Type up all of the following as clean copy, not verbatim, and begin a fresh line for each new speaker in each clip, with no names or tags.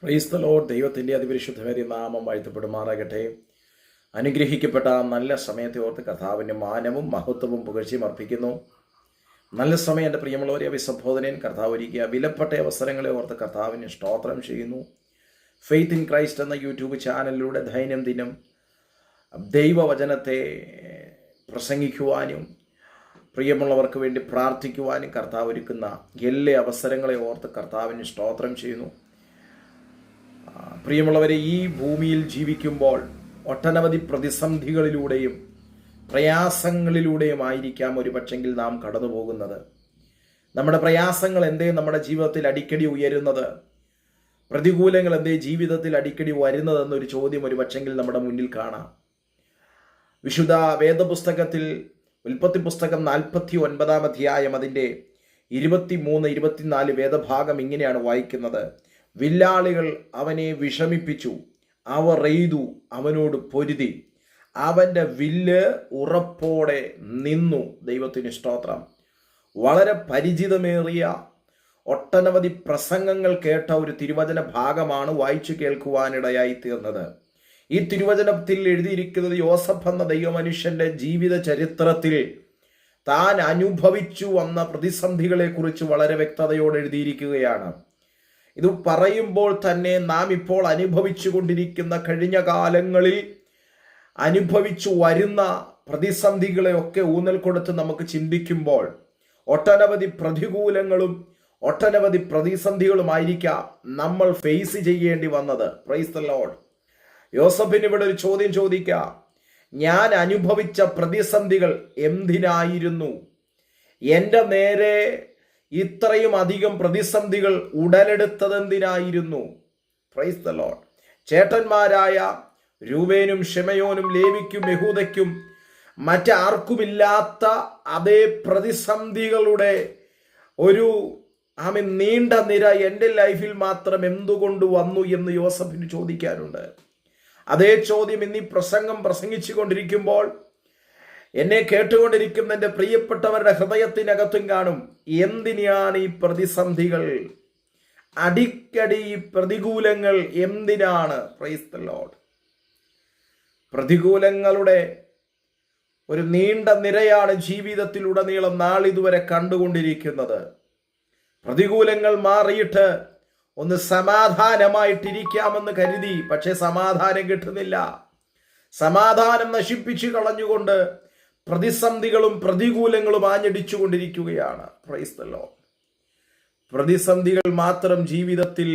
Price the Lord. ദൈവത്തിൻ്റെ അതിപരിശുദ്ധമേറിയ നാമം വാഴ്ത്തപ്പെടുമാറാകട്ടെ. അനുഗ്രഹിക്കപ്പെട്ട നല്ല സമയത്തെ ഓർത്ത് കർത്താവിൻ്റെ മാനവും മഹത്വവും പുകഴ്ചയും അർപ്പിക്കുന്നു. നല്ല സമയം എൻ്റെ പ്രിയമുള്ളവരെ അഭിസംബോധനയിൽ കർത്താവ് ഒരുക്കിയ വിലപ്പെട്ട അവസരങ്ങളെ ഓർത്ത് കർത്താവിന് സ്തോത്രം ചെയ്യുന്നു. ഫെയ്ത്ത് ഇൻ ക്രൈസ്റ്റ് എന്ന യൂട്യൂബ് ചാനലിലൂടെ ദൈനംദിനം ദൈവവചനത്തെ പ്രസംഗിക്കുവാനും പ്രിയമുള്ളവർക്ക് വേണ്ടി പ്രാർത്ഥിക്കുവാനും കർത്താവ് ഒരുക്കുന്ന എല്ലാ അവസരങ്ങളെ ഓർത്ത് കർത്താവിന് സ്തോത്രം ചെയ്യുന്നു. പ്രിയമുള്ളവരെ, ഈ ഭൂമിയിൽ ജീവിക്കുമ്പോൾ ഒട്ടനവധി പ്രതിസന്ധികളിലൂടെയും പ്രയാസങ്ങളിലൂടെയും ആയിരിക്കാം ഒരുപക്ഷെങ്കിൽ നാം കടന്നു പോകുന്നത്. നമ്മുടെ പ്രയാസങ്ങൾ എന്തേ നമ്മുടെ ജീവിതത്തിൽ അടിക്കടി ഉയരുന്നത്, പ്രതികൂലങ്ങൾ എന്തേ ജീവിതത്തിൽ അടിക്കടി വരുന്നതെന്നൊരു ചോദ്യം ഒരുപക്ഷെങ്കിൽ നമ്മുടെ മുന്നിൽ കാണാം. വിശുദ്ധ വേദപുസ്തകത്തിൽ ഉൽപ്പത്തി പുസ്തകം 49 അധ്യായം അതിൻ്റെ 23-24 വേദഭാഗം ഇങ്ങനെയാണ് വായിക്കുന്നത്. വില്ലാളികൾ അവനെ വിഷമിപ്പിച്ചു, അവർ എയ്തു അവനോട് പൊരുതി, അവൻ്റെ വില്ല് ഉറപ്പോടെ നിന്നു. ദൈവത്തിന് സ്തോത്രം. വളരെ പരിചിതമേറിയ ഒട്ടനവധി പ്രസംഗങ്ങൾ കേട്ട ഒരു തിരുവചന ഭാഗമാണ് വായിച്ചു കേൾക്കുവാനിടയായി തീർന്നത്. ഈ തിരുവചനത്തിൽ എഴുതിയിരിക്കുന്നത് യോസഫ് എന്ന ദൈവമനുഷ്യൻ്റെ ജീവിത ചരിത്രത്തിൽ താൻ അനുഭവിച്ചു വന്ന പ്രതിസന്ധികളെക്കുറിച്ച് വളരെ വ്യക്തതയോടെ എഴുതിയിരിക്കുകയാണ്. ഇത് പറയുമ്പോൾ തന്നെ നാം ഇപ്പോൾ അനുഭവിച്ചു കൊണ്ടിരിക്കുന്ന കഴിഞ്ഞ കാലങ്ങളിൽ അനുഭവിച്ചു വരുന്ന പ്രതിസന്ധികളെയൊക്കെ ഊന്നൽ കൊടുത്ത് നമുക്ക് ചിന്തിക്കുമ്പോൾ ഒട്ടനവധി പ്രതികൂലങ്ങളും ഒട്ടനവധി പ്രതിസന്ധികളുമായിരിക്കാം നമ്മൾ ഫേസ് ചെയ്യേണ്ടി വന്നത്. Price the Lord. യോസഫിന് ഇവിടെ ഒരു ചോദ്യം ചോദിക്കാം. ഞാൻ അനുഭവിച്ച പ്രതിസന്ധികൾ എന്തിനായിരുന്നു? എൻ്റെ നേരെ ഇത്രയും അധികം പ്രതിസന്ധികൾ ഉടലെടുത്തതെന്തിനായിരുന്നു? Praise the lord. ചേട്ടന്മാരായ രൂബേനും ശിമയോനും ലേവിക്കും യഹൂദയ്ക്കും മറ്റാർക്കുമില്ലാത്ത അതേ പ്രതിസന്ധികളുടെ ഒരു നീണ്ട നിര എൻ്റെ ലൈഫിൽ മാത്രം എന്തുകൊണ്ട് വന്നു എന്ന് യോസഫിന് ചോദിക്കാനുണ്ട്. അതേ ചോദ്യം ഇന്നീ പ്രസംഗം പ്രസംഗിച്ചു കൊണ്ടിരിക്കുമ്പോൾ എന്നെ കേട്ടുകൊണ്ടിരിക്കുന്ന എൻ്റെ പ്രിയപ്പെട്ടവരുടെ ഹൃദയത്തിനകത്തും കാണും. എന്തിനാണ് ഈ പ്രതിസന്ധികൾ, അടിക്കടി ഈ പ്രതികൂലങ്ങൾ എന്തിനാണ്? Price the Lord. പ്രതികൂലങ്ങളുടെ ഒരു നീണ്ട നിരയാണ് ജീവിതത്തിലുടനീളം നാളിതുവരെ കണ്ടുകൊണ്ടിരിക്കുന്നത്. പ്രതികൂലങ്ങൾ മാറിയിട്ട് ഒന്ന് സമാധാനമായിട്ടിരിക്കാമെന്ന് കരുതി, പക്ഷെ സമാധാനം കിട്ടുന്നില്ല. സമാധാനം നശിപ്പിച്ചു കളഞ്ഞുകൊണ്ട് പ്രതിസന്ധികളും പ്രതികൂലങ്ങളും ആഞ്ഞടിച്ചു കൊണ്ടിരിക്കുകയാണ്. Price the Lord. പ്രതിസന്ധികൾ മാത്രം ജീവിതത്തിൽ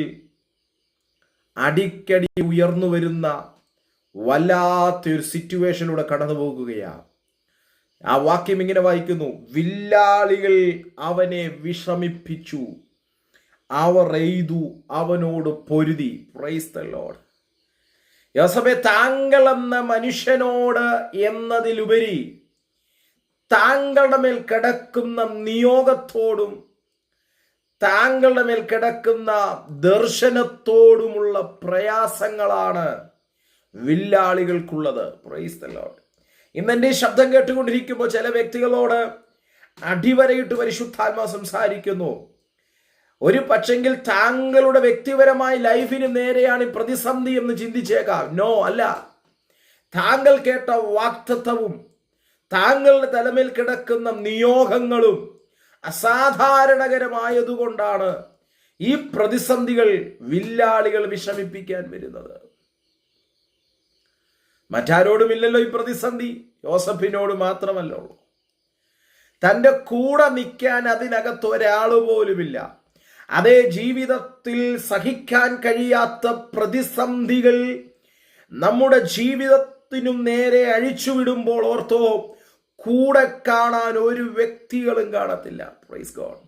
അടിക്കടി ഉയർന്നു വരുന്ന വല്ലാത്തൊരു സിറ്റുവേഷനിലൂടെ കടന്നു പോകുകയാണ്. ആ വാക്യം ഇങ്ങനെ വായിക്കുന്നു. വില്ലാളികൾ അവനെ വിഷമിപ്പിച്ചു, അവർ എയ്തു അവനോട് പൊരുതി. Price the Lord. യോസഫേ, താങ്കൾ എന്ന മനുഷ്യനോട് എന്നതിലുപരി താങ്കളുടെ മേൽ കിടക്കുന്ന നിയോഗത്തോടും താങ്കളുടെ മേൽ കിടക്കുന്ന ദർശനത്തോടുമുള്ള പ്രയാസങ്ങളാണ് വില്ലാളികൾക്കുള്ളത്. Praise the lord. ഇന്നെൻ്റെ ശബ്ദം കേട്ടുകൊണ്ടിരിക്കുമ്പോൾ ചില വ്യക്തികളോട് അടിവരയിട്ട് പരിശുദ്ധാത്മാവ് സംസാരിക്കുന്നു. ഒരു പക്ഷെങ്കിൽ താങ്കളുടെ വ്യക്തിപരമായ ലൈഫിന് നേരെയാണ് ഈ പ്രതിസന്ധി എന്ന് ചിന്തിച്ചേക്കാം. നോ, അല്ല. താങ്കൾ കേട്ട വാക്തത്വവും താങ്കളുടെ തലമേൽ കിടക്കുന്ന നിയോഗങ്ങളും അസാധാരണകരമായതുകൊണ്ടാണ് ഈ പ്രതിസന്ധികൾ വില്ലാളികൾ വിഷമിപ്പിക്കാൻ വരുന്നത്. മറ്റാരോടുമില്ലല്ലോ ഈ പ്രതിസന്ധി, യോസഫിനോട് മാത്രമല്ലോ. തൻ്റെ കൂടെ നിൽക്കാൻ അതിനകത്ത് ഒരാൾ പോലുമില്ല. അതേ ജീവിതത്തിൽ സഹിക്കാൻ കഴിയാത്ത പ്രതിസന്ധികൾ നമ്മുടെ ജീവിതത്തിനും നേരെ അഴിച്ചുവിടുമ്പോൾ ഓർത്തോ, കൂടെ കാണാൻ ഒരു വ്യക്തികളും കാണത്തില്ല. Praise God.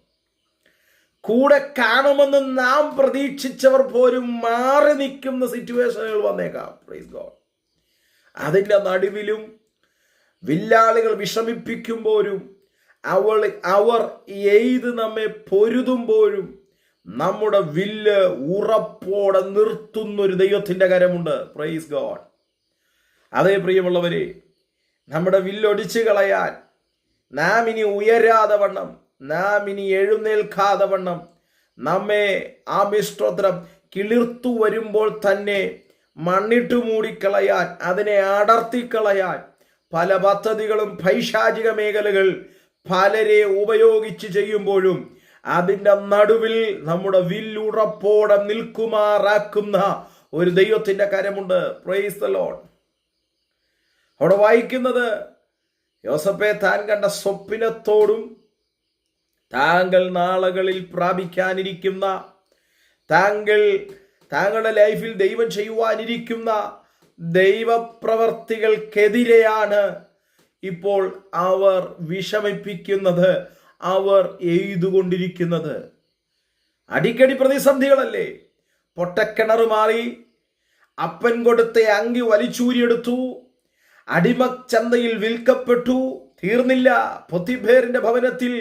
കൂടെ കാണുമെന്ന് നാം പ്രതീക്ഷിച്ചവർ പോലും മാറി നിൽക്കുന്ന സിറ്റുവേഷനുകൾ വന്നേക്കാം. Praise God. അതിൻ്റെ നടുവിലും വില്ലാളികൾ വിഷമിപ്പിക്കുമ്പോഴും അവർ എയ്ത് നമ്മെ പൊരുതുമ്പോഴും നമ്മുടെ വില്ല് ഉറപ്പോടെ നിർത്തുന്നൊരു ദൈവത്തിൻ്റെ കരമുണ്ട്. Praise God. അതേ പ്രിയമുള്ളവരെ, നമ്മുടെ വില്ലൊടിച്ചു കളയാൻ നാം ഇനി ഉയരാതെ വണ്ണം, നാം ഇനി എഴുന്നേൽക്കാതെ വണ്ണം നമ്മെ ആ മിശ്രോത്രം കിളിർത്തു വരുമ്പോൾ തന്നെ മണ്ണിട്ട് മൂടിക്കളയാൻ, അതിനെ അടർത്തിക്കളയാൻ പല പദ്ധതികളും പൈശാചിക മേഖലകൾ പലരെ ഉപയോഗിച്ച് ചെയ്യുമ്പോഴും അതിൻ്റെ നടുവിൽ നമ്മുടെ വില്ലുറപ്പോടെ നിൽക്കുമാറാക്കുന്ന ഒരു ദൈവത്തിൻ്റെ കരമുണ്ട്. Price the Lord. അവിടെ വായിക്കുന്നത്, യോസേപ്പേ, താൻ കണ്ട സ്വപ്നത്തോടും താങ്കൾ നാളുകളിൽ പ്രാപിക്കാനിരിക്കുന്ന, താങ്കളുടെ ലൈഫിൽ ദൈവം ചെയ്യുവാനിരിക്കുന്ന ദൈവപ്രവർത്തികൾക്കെതിരെയാണ് ഇപ്പോൾ അവർ വിഷമിപ്പിക്കുന്നത്, അവർ എഴുതുകൊണ്ടിരിക്കുന്നത്. അടിക്കടി പ്രതിസന്ധികളല്ലേ. പൊട്ടക്കിണർ മാറി, അപ്പൻ കൊടുത്ത അങ്കി വലിച്ചൂരിയെടുത്തു, അടിമച്ചന്തയിൽ വിൽക്കപ്പെട്ടു, തീർന്നില്ല. പൊത്തിഫേറിന്റെ ഭവനത്തിൽ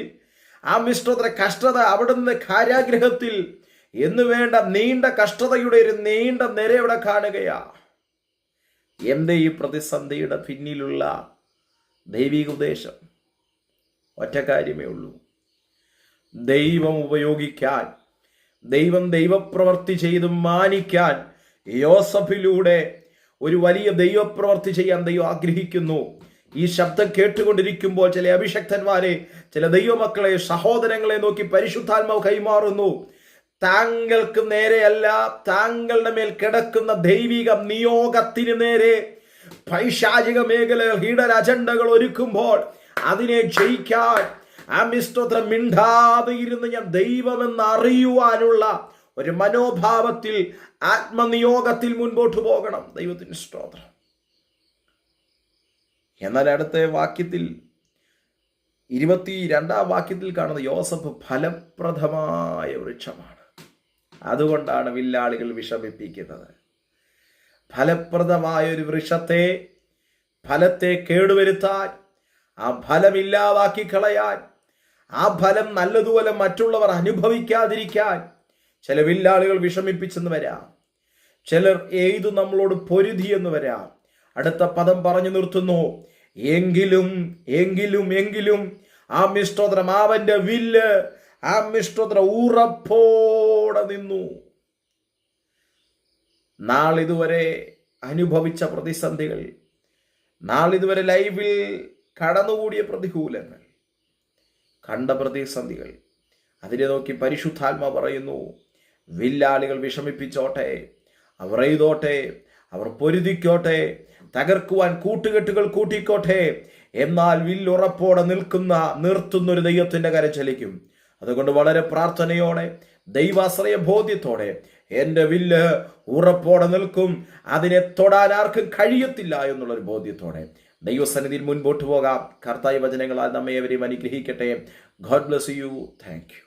ആ മിശ്രത്ര കഷ്ടത, അവിടുന്ന് കാരാഗ്രഹത്തിൽ എന്ന് വേണ്ട നീണ്ട കഷ്ടതയുടെ ഒരു നീണ്ട നിര ഇവിടെ കാണുകയാ. എന്തേ ഈ പ്രതിസന്ധിയുടെ പിന്നിലുള്ള ദൈവിക ഉദ്ദേശം? ഒറ്റ കാര്യമേ ഉള്ളൂ. ദൈവം ഉപയോഗിക്കാൻ, ദൈവം ദൈവപ്രവൃത്തി ചെയ്ത് മാനിക്കാൻ യോസഫിലൂടെ ഒരു വലിയ ദൈവപ്രവൃത്തി ചെയ്യാൻ ദൈവം ആഗ്രഹിക്കുന്നു. ഈ ശബ്ദം കേട്ടുകൊണ്ടിരിക്കുമ്പോൾ ചില അഭിഷക്തന്മാരെ, ചില ദൈവമക്കളെ, സഹോദരങ്ങളെ നോക്കി പരിശുദ്ധാത്മാവ് കൈമാറുന്നു. താങ്കൾക്ക് നേരെയല്ല, താങ്കളുടെ മേൽ കിടക്കുന്ന ദൈവിക നിയോഗത്തിന് നേരെ പൈശാചിക മേഖലകൾ, ഹീഡർ അജണ്ടകൾ ഒരുക്കുമ്പോൾ അതിനെ ജയിക്കാൻ ആ മിസ്തോത്രം മിണ്ടാതെ ഇരുന്ന് ഞാൻ ദൈവമെന്ന് അറിയുവാനുള്ള ഒരു മനോഭാവത്തിൽ, ആത്മനിയോഗത്തിൽ മുൻപോട്ട് പോകണം. ദൈവത്തിന് സ്തോത്രം. എന്നാൽ അടുത്ത വാക്യത്തിൽ, 22-ാം വാക്യത്തിൽ കാണുന്ന യോസഫ് ഫലപ്രദമായ വൃക്ഷമാണ്. അതുകൊണ്ടാണ് വില്ലാളികൾ വിഷമിപ്പിക്കുന്നത്. ഫലപ്രദമായ ഒരു വൃക്ഷത്തെ, ഫലത്തെ കേടുവരുത്താൻ, ആ ഫലമില്ലാതാക്കി കളയാൻ, ആ ഫലം നല്ലതുപോലെ മറ്റുള്ളവർ അനുഭവിക്കാതിരിക്കാൻ ചില വില്ലാളികൾ വിഷമിപ്പിച്ചെന്ന് വരാം. ചിലർ എഴുതു നമ്മളോട് പൊരുതി എന്ന് വരാം. അടുത്ത പദം പറഞ്ഞു നിർത്തുന്നു, എങ്കിലും എങ്കിലും എങ്കിലും ആ മിഷ്ടോത്രം, അവന്റെ വില്ല് ആ മിഷ്ടോത്രം ഉറപ്പോടെ നിന്നു. നാളിതുവരെ അനുഭവിച്ച പ്രതിസന്ധികൾ, നാളിതുവരെ ലൈഫിൽ കടന്നുകൂടിയ പ്രതികൂലങ്ങൾ, കണ്ട പ്രതിസന്ധികൾ, അതിനെ നോക്കി പരിശുദ്ധാത്മ പറയുന്നു, വില്ലാളികൾ വിഷമിപ്പിച്ചോട്ടെ, അവർ എഴുതോട്ടെ, അവർ പൊരുതിക്കോട്ടെ, തകർക്കുവാൻ കൂട്ടുകെട്ടുകൾ കൂട്ടിക്കോട്ടെ, എന്നാൽ വില്ലുറപ്പോടെ നിർത്തുന്നൊരു ദൈവത്തിന്റെ കരം ചലിക്കും. അതുകൊണ്ട് വളരെ പ്രാർത്ഥനയോടെ, ദൈവാശ്രയ ബോധ്യത്തോടെ, എൻ്റെ വില്ല് ഉറപ്പോടെ നിൽക്കും, അതിനെ തൊടാൻ ആർക്കും കഴിയത്തില്ല എന്നുള്ളൊരു ബോധ്യത്തോടെ ദൈവസന്നിധിയിൽ മുൻപോട്ട് പോകാം. കർത്താവ് വചനങ്ങളാൽ നമ്മെ ഏവരെയും അനുഗ്രഹിക്കട്ടെ. God bless you. Thank you.